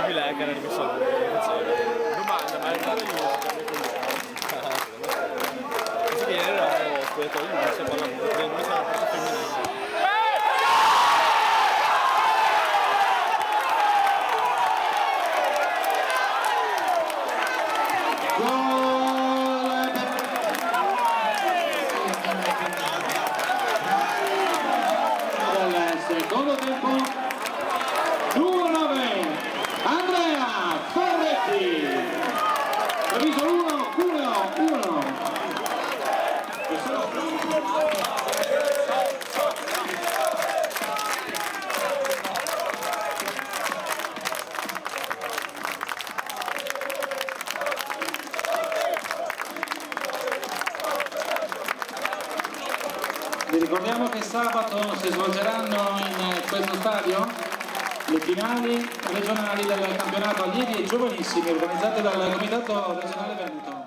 giubilei che era rimesso domanda, ma è entrato in musica, si viene era spogliatoio di musica, parlando perché noi siamo una parte femminile. Secondo tempo 2-9 Andrea Ferretti, previso 1-1-1. Vi ricordiamo che sabato si svolgeranno in questo stadio le finali regionali del campionato allievi e giovanissimi organizzate dal Comitato Regionale Veneto.